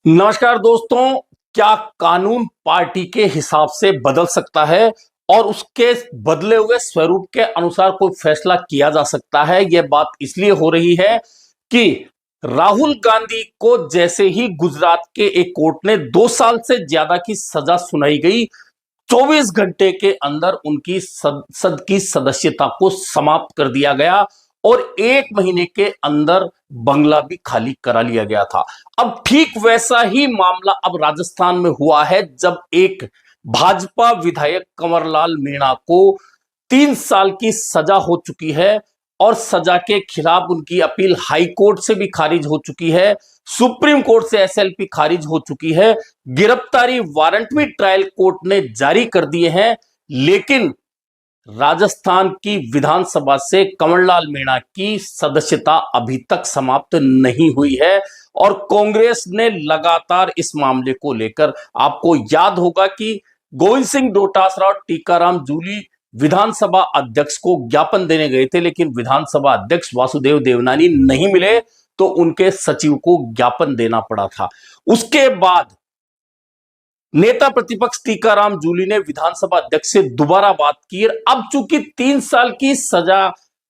नमस्कार दोस्तों। क्या कानून पार्टी के हिसाब से बदल सकता है और उसके बदले हुए स्वरूप के अनुसार कोई फैसला किया जा सकता है? यह बात इसलिए हो रही है कि राहुल गांधी को जैसे ही गुजरात के एक कोर्ट ने 2 साल से ज्यादा की सजा सुनाई गई, 24 घंटे के अंदर उनकी संसद की सदस्यता को समाप्त कर दिया गया और 1 महीने के अंदर बंगला भी खाली करा लिया गया था। अब ठीक वैसा ही मामला अब राजस्थान में हुआ है, जब एक भाजपा विधायक कंवरलाल मीणा को 3 साल की सजा हो चुकी है और सजा के खिलाफ उनकी अपील हाई कोर्ट से भी खारिज हो चुकी है, सुप्रीम कोर्ट से एसएलपी खारिज हो चुकी है, गिरफ्तारी वारंट भी ट्रायल कोर्ट ने जारी कर दिए हैं। लेकिन राजस्थान की विधानसभा से कंवरलाल मीणा की सदस्यता अभी तक समाप्त नहीं हुई है और कांग्रेस ने लगातार इस मामले को लेकर, आपको याद होगा कि गोविंद सिंह डोटासरा और टीकाराम जूली विधानसभा अध्यक्ष को ज्ञापन देने गए थे, लेकिन विधानसभा अध्यक्ष वासुदेव देवनानी नहीं मिले तो उनके सचिव को ज्ञापन देना पड़ा था। उसके बाद नेता प्रतिपक्ष टीकाराम जूली ने विधानसभा अध्यक्ष से दोबारा बात की। अब चूंकि 3 साल की सजा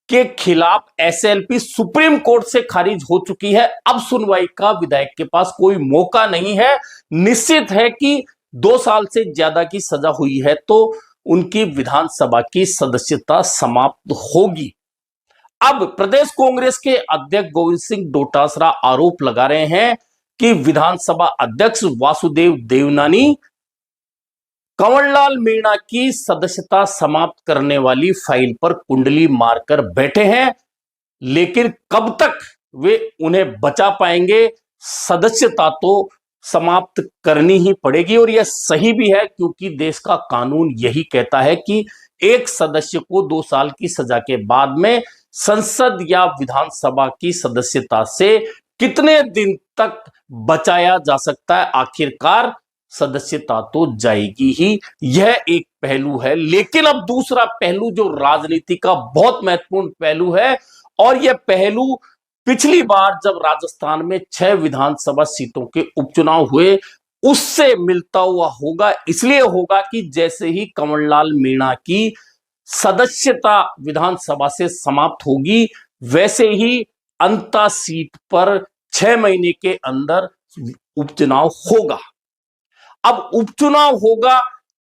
के खिलाफ एसएलपी सुप्रीम कोर्ट से खारिज हो चुकी है, अब सुनवाई का विधायक के पास कोई मौका नहीं है। निश्चित है कि 2 साल से ज्यादा की सजा हुई है तो उनकी विधानसभा की सदस्यता समाप्त होगी। अब प्रदेश कांग्रेस के अध्यक्ष गोविंद सिंह डोटासरा आरोप लगा रहे हैं कि विधानसभा अध्यक्ष वासुदेव देवनानी कंवरलाल मीणा की सदस्यता समाप्त करने वाली फाइल पर कुंडली मारकर बैठे हैं, लेकिन कब तक वे उन्हें बचा पाएंगे? सदस्यता तो समाप्त करनी ही पड़ेगी और यह सही भी है, क्योंकि देश का कानून यही कहता है कि एक सदस्य को 2 साल की सजा के बाद में संसद या विधानसभा की सदस्यता से कितने दिन तक बचाया जा सकता है। आखिरकार सदस्यता तो जाएगी ही, यह एक पहलू है। लेकिन अब दूसरा पहलू जो राजनीति का बहुत महत्वपूर्ण पहलू है, और यह पहलू पिछली बार जब राजस्थान में 6 विधानसभा सीटों के उपचुनाव हुए उससे मिलता हुआ होगा। इसलिए होगा कि जैसे ही कंवरलाल मीणा की सदस्यता विधानसभा से समाप्त होगी, वैसे ही अंता सीट पर 6 महीने के अंदर उपचुनाव होगा। अब उपचुनाव होगा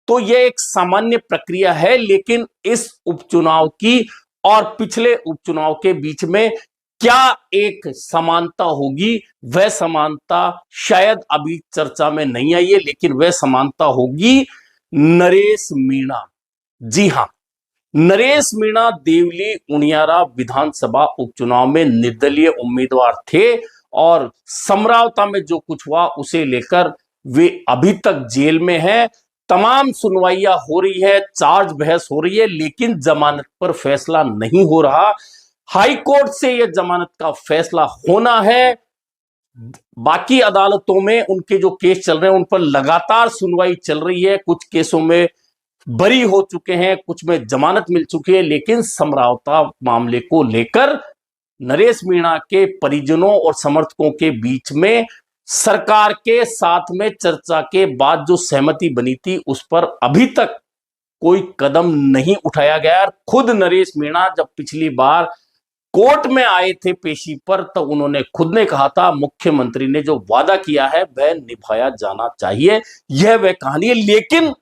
तो यह एक सामान्य प्रक्रिया है, लेकिन इस उपचुनाव की और पिछले उपचुनाव के बीच में क्या एक समानता होगी? वह समानता शायद अभी चर्चा में नहीं आई है, लेकिन वह समानता होगी नरेश मीणा। जी हां, नरेश मीणा देवली उनियारा विधानसभा उपचुनाव में निर्दलीय उम्मीदवार थे और समरावता में जो कुछ हुआ उसे लेकर वे अभी तक जेल में हैं। तमाम सुनवाइयां हो रही है, चार्ज बहस हो रही है, लेकिन जमानत पर फैसला नहीं हो रहा। हाई कोर्ट से यह जमानत का फैसला होना है। बाकी अदालतों में उनके जो केस चल रहे हैं उन पर लगातार सुनवाई चल रही है। कुछ केसों में बरी हो चुके हैं, कुछ में जमानत मिल चुकी है, लेकिन समरावता मामले को लेकर नरेश मीणा के परिजनों और समर्थकों के बीच में सरकार के साथ में चर्चा के बाद जो सहमति बनी थी उस पर अभी तक कोई कदम नहीं उठाया गया। खुद नरेश मीणा जब पिछली बार कोर्ट में आए थे पेशी पर, तो उन्होंने खुद ने कहा था मुख्यमंत्री ने जो वादा किया है वह निभाया जाना चाहिए। यह वह कहानी है। लेकिन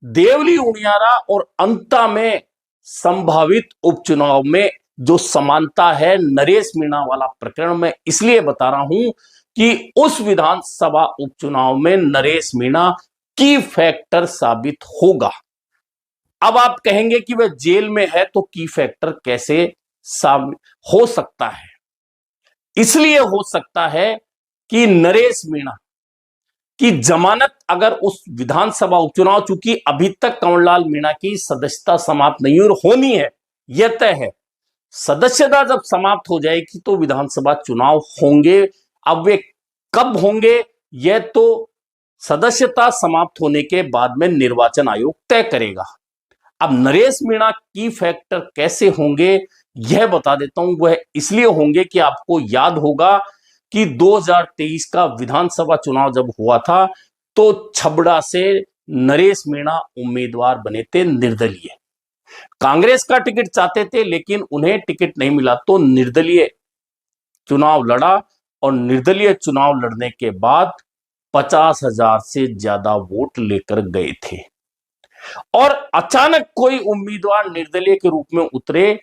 देवली उनियारा और अंता में संभावित उपचुनाव में जो समानता है नरेश मीणा वाला प्रकरण में इसलिए बता रहा हूं कि उस विधानसभा उपचुनाव में नरेश मीणा की फैक्टर साबित होगा। अब आप कहेंगे कि वह जेल में है तो की फैक्टर कैसे साबित हो सकता है? इसलिए हो सकता है कि नरेश मीणा की जमानत अगर उस विधानसभा उपचुनाव, चूंकि अभी तक कंवरलाल मीणा की सदस्यता समाप्त नहीं और होनी है, यह तय है। सदस्यता जब समाप्त हो जाएगी तो विधानसभा चुनाव होंगे। अब वे कब होंगे यह तो सदस्यता समाप्त होने के बाद में निर्वाचन आयोग तय करेगा। अब नरेश मीणा की फैक्टर कैसे होंगे यह बता देता हूं। वह इसलिए होंगे कि आपको याद होगा कि 2023 का विधानसभा चुनाव जब हुआ था तो छबड़ा से नरेश मीणा उम्मीदवार बने थे निर्दलीय। कांग्रेस का टिकट चाहते थे लेकिन उन्हें टिकट नहीं मिला तो निर्दलीय चुनाव लड़ा और निर्दलीय चुनाव लड़ने के बाद 50,000 से ज्यादा वोट लेकर गए थे। और अचानक कोई उम्मीदवार निर्दलीय के रूप में उतरे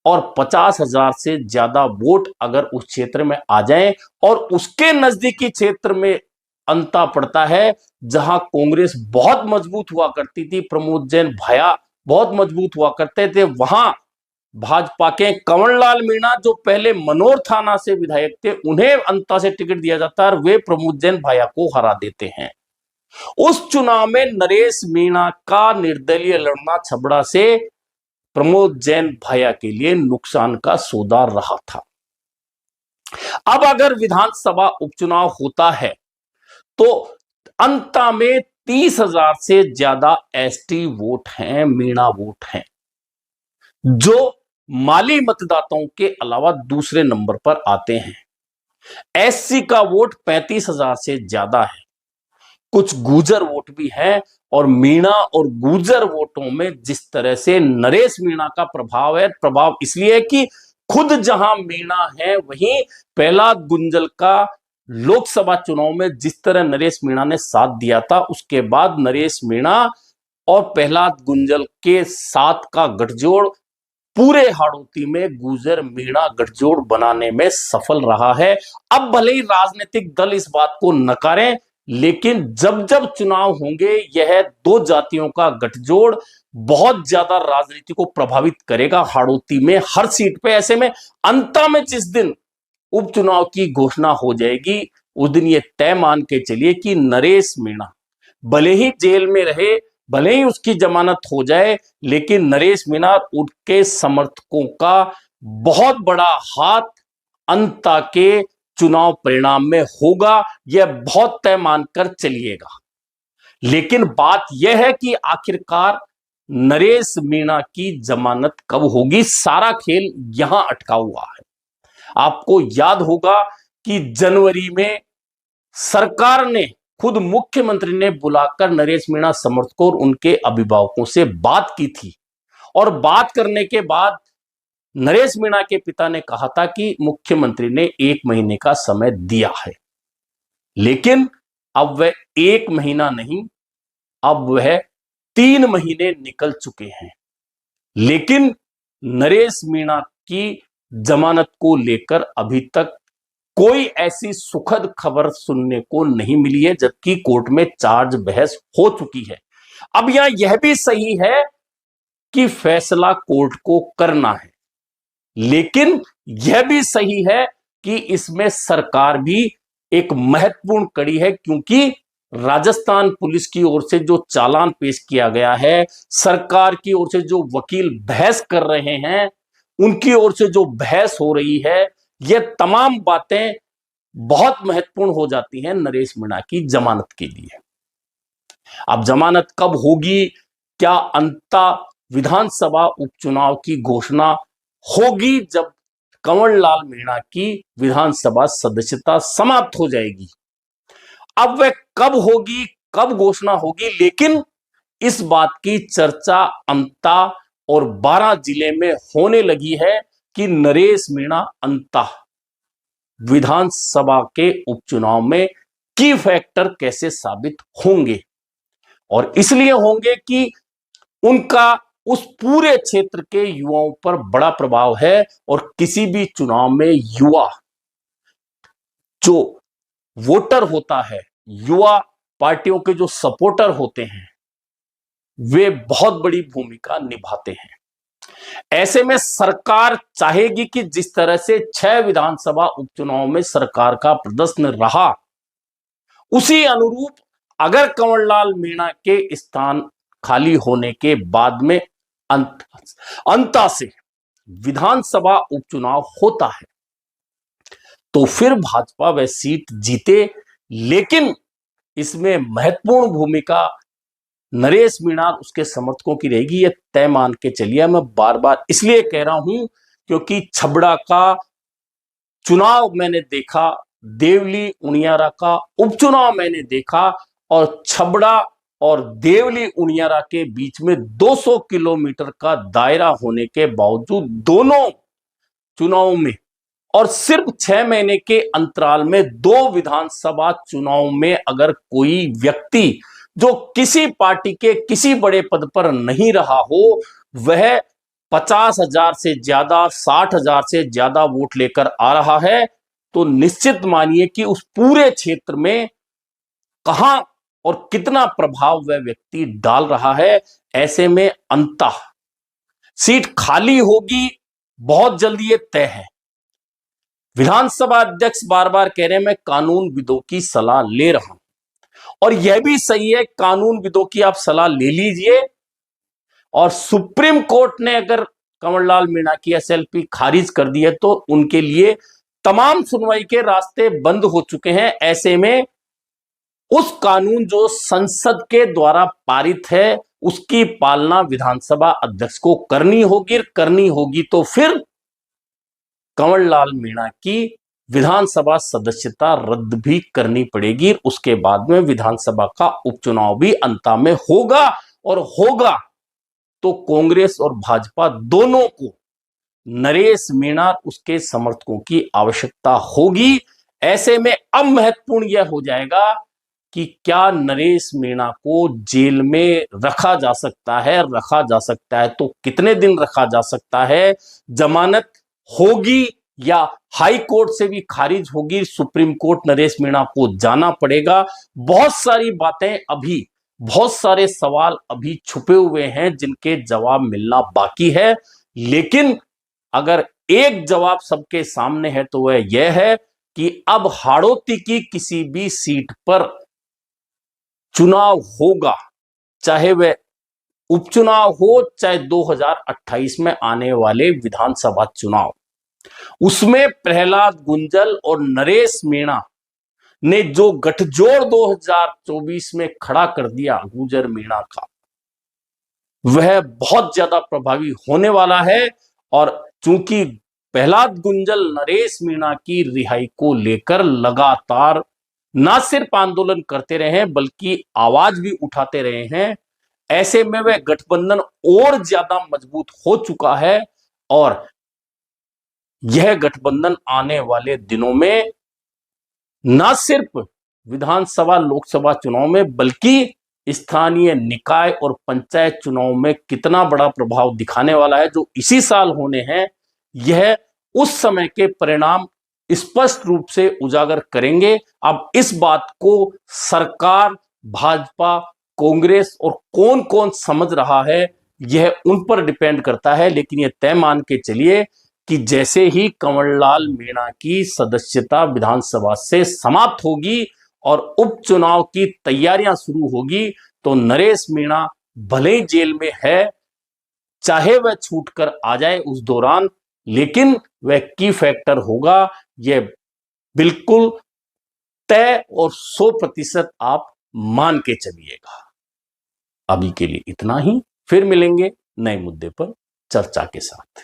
और 50,000 से ज्यादा वोट अगर उस क्षेत्र में आ जाए और उसके नजदीकी क्षेत्र में अंता पड़ता है जहां कांग्रेस बहुत मजबूत हुआ करती थी, प्रमोद जैन भाया बहुत मजबूत हुआ करते थे, वहां भाजपा के कंवरलाल मीणा जो पहले मनोर थाना से विधायक थे उन्हें अंता से टिकट दिया जाता है और वे प्रमोद जैन भाया को हरा देते हैं। उस चुनाव में नरेश मीणा का निर्दलीय लड़ना छबड़ा से प्रमोद जैन भाया के लिए नुकसान का सौदा रहा था। अब अगर विधानसभा उपचुनाव होता है तो अंत में 30,000 से ज्यादा एसटी वोट हैं, मीणा वोट हैं, जो माली मतदाताओं के अलावा दूसरे नंबर पर आते हैं। एससी का वोट 35,000 से ज्यादा है, कुछ गुर्जर वोट भी हैं और मीणा और गुर्जर वोटों में जिस तरह से नरेश मीणा का प्रभाव है, प्रभाव इसलिए है कि खुद जहां मीणा है वहीं प्रहलाद गुंजल का लोकसभा चुनाव में जिस तरह नरेश मीणा ने साथ दिया था, उसके बाद नरेश मीणा और प्रहलाद गुंजल के साथ का गठजोड़ पूरे हाड़ौती में गुर्जर मीणा गठजोड़ बनाने में सफल रहा है। अब भले ही राजनीतिक दल इस बात को नकारें, लेकिन जब जब चुनाव होंगे यह दो जातियों का गठजोड़ बहुत ज्यादा राजनीति को प्रभावित करेगा हाड़ौती में हर सीट पे। ऐसे में अंत में जिस दिन उपचुनाव की घोषणा हो जाएगी उस दिन यह तय मान के चलिए कि नरेश मीणा भले ही जेल में रहे, भले ही उसकी जमानत हो जाए, लेकिन नरेश मीणा उनके समर्थकों का बहुत बड़ा हाथ अंता के चुनाव परिणाम में होगा, यह बहुत तय मानकर चलिएगा। लेकिन बात यह है कि आखिरकार नरेश मीणा की जमानत कब होगी, सारा खेल यहां अटका हुआ है। आपको याद होगा कि जनवरी में सरकार ने खुद मुख्यमंत्री ने बुलाकर नरेश मीणा समर्थकों और उनके अभिभावकों से बात की थी और बात करने के बाद नरेश मीणा के पिता ने कहा था कि मुख्यमंत्री ने 1 महीने का समय दिया है, लेकिन अब वह 1 महीना नहीं, अब वह 3 महीने निकल चुके हैं, लेकिन नरेश मीणा की जमानत को लेकर अभी तक कोई ऐसी सुखद खबर सुनने को नहीं मिली है, जबकि कोर्ट में चार्ज बहस हो चुकी है। अब यहां यह भी सही है कि फैसला कोर्ट को करना है, लेकिन यह भी सही है कि इसमें सरकार भी एक महत्वपूर्ण कड़ी है, क्योंकि राजस्थान पुलिस की ओर से जो चालान पेश किया गया है, सरकार की ओर से जो वकील बहस कर रहे हैं, उनकी ओर से जो बहस हो रही है, ये तमाम बातें बहुत महत्वपूर्ण हो जाती हैं नरेश मीणा की जमानत के लिए। अब जमानत कब होगी, क्या अंता विधानसभा उपचुनाव की घोषणा होगी जब कंवरलाल मीणा की विधानसभा सदस्यता समाप्त हो जाएगी। अब वह कब होगी, कब घोषणा होगी, लेकिन इस बात की चर्चा अंता और 12 जिले में होने लगी है कि नरेश मीणा अंता विधानसभा के उपचुनाव में की फैक्टर कैसे साबित होंगे, और इसलिए होंगे कि उनका उस पूरे क्षेत्र के युवाओं पर बड़ा प्रभाव है और किसी भी चुनाव में युवा जो वोटर होता है, युवा पार्टियों के जो सपोर्टर होते हैं, वे बहुत बड़ी भूमिका निभाते हैं। ऐसे में सरकार चाहेगी कि जिस तरह से 6 विधानसभा उपचुनाव में सरकार का प्रदर्शन रहा, उसी अनुरूप अगर कंवरलाल मीणा के स्थान खाली होने के बाद में अंता से विधानसभा उपचुनाव होता है तो फिर भाजपा वह सीट जीते, लेकिन इसमें महत्वपूर्ण भूमिका नरेश मीणा उसके समर्थकों की रहेगी, यह तय मान के चलिए। मैं बार बार इसलिए कह रहा हूं क्योंकि छबड़ा का चुनाव मैंने देखा, देवली उनियारा का उपचुनाव मैंने देखा, और छबड़ा और देवली उनियारा के बीच में 200 किलोमीटर का दायरा होने के बावजूद दोनों चुनावों में और सिर्फ 6 महीने के अंतराल में 2 विधानसभा चुनाव में अगर कोई व्यक्ति जो किसी पार्टी के किसी बड़े पद पर नहीं रहा हो, वह 50,000 से ज्यादा, 60,000 से ज्यादा वोट लेकर आ रहा है, तो निश्चित मानिए कि उस पूरे क्षेत्र में कहां और कितना प्रभाव वह व्यक्ति डाल रहा है। ऐसे में अंततः सीट खाली होगी, बहुत जल्दी ये तय है। विधानसभा अध्यक्ष बार बार कह रहे हैं मैं कानूनविदों की सलाह ले रहा हूं, और यह भी सही है, कानूनविदों की आप सलाह ले लीजिए। और सुप्रीम कोर्ट ने अगर कंवरलाल मीणा की एसएलपी खारिज कर दी है तो उनके लिए तमाम सुनवाई के रास्ते बंद हो चुके हैं। ऐसे में उस कानून जो संसद के द्वारा पारित है उसकी पालना विधानसभा अध्यक्ष को करनी होगी तो फिर कंवरलाल मीणा की विधानसभा सदस्यता रद्द भी करनी पड़ेगी। उसके बाद में विधानसभा का उपचुनाव भी अंत में होगा, और होगा तो कांग्रेस और भाजपा दोनों को नरेश मीणा उसके समर्थकों की आवश्यकता होगी। ऐसे में अब महत्वपूर्ण यह हो जाएगा कि क्या नरेश मीणा को जेल में रखा जा सकता है तो कितने दिन रखा जा सकता है, जमानत होगी या हाई कोर्ट से भी खारिज होगी, सुप्रीम कोर्ट नरेश मीणा को जाना पड़ेगा। बहुत सारी बातें अभी, बहुत सारे सवाल अभी छुपे हुए हैं जिनके जवाब मिलना बाकी है। लेकिन अगर एक जवाब सबके सामने है तो वह यह है कि अब हाड़ौती की किसी भी सीट पर चुनाव होगा, चाहे वह उपचुनाव हो, चाहे 2028 में आने वाले विधानसभा चुनाव, उसमें प्रहलाद गुंजल और नरेश मीणा ने जो गठजोड़ 2024 में खड़ा कर दिया गुर्जर मीणा का, वह बहुत ज्यादा प्रभावी होने वाला है। और चूंकि प्रहलाद गुंजल नरेश मीणा की रिहाई को लेकर लगातार ना सिर्फ आंदोलन करते रहे हैं बल्कि आवाज भी उठाते रहे हैं, ऐसे में वह गठबंधन और ज्यादा मजबूत हो चुका है। और यह गठबंधन आने वाले दिनों में न सिर्फ विधानसभा लोकसभा चुनाव में बल्कि स्थानीय निकाय और पंचायत चुनाव में कितना बड़ा प्रभाव दिखाने वाला है, जो इसी साल होने हैं। यह उस समय के परिणाम स्पष्ट रूप से उजागर करेंगे। अब इस बात को सरकार, भाजपा, कांग्रेस और कौन कौन समझ रहा है यह उन पर डिपेंड करता है। लेकिन यह तय मान के चलिए कि जैसे ही कंवरलाल मीणा की सदस्यता विधानसभा से समाप्त होगी और उपचुनाव की तैयारियां शुरू होगी, तो नरेश मीणा भले ही जेल में है, चाहे वह छूटकर आ जाए उस दौरान, लेकिन वह की फैक्टर होगा। यह बिल्कुल तय और 100% आप मान के चलिएगा। अभी के लिए इतना ही, फिर मिलेंगे नए मुद्दे पर चर्चा के साथ।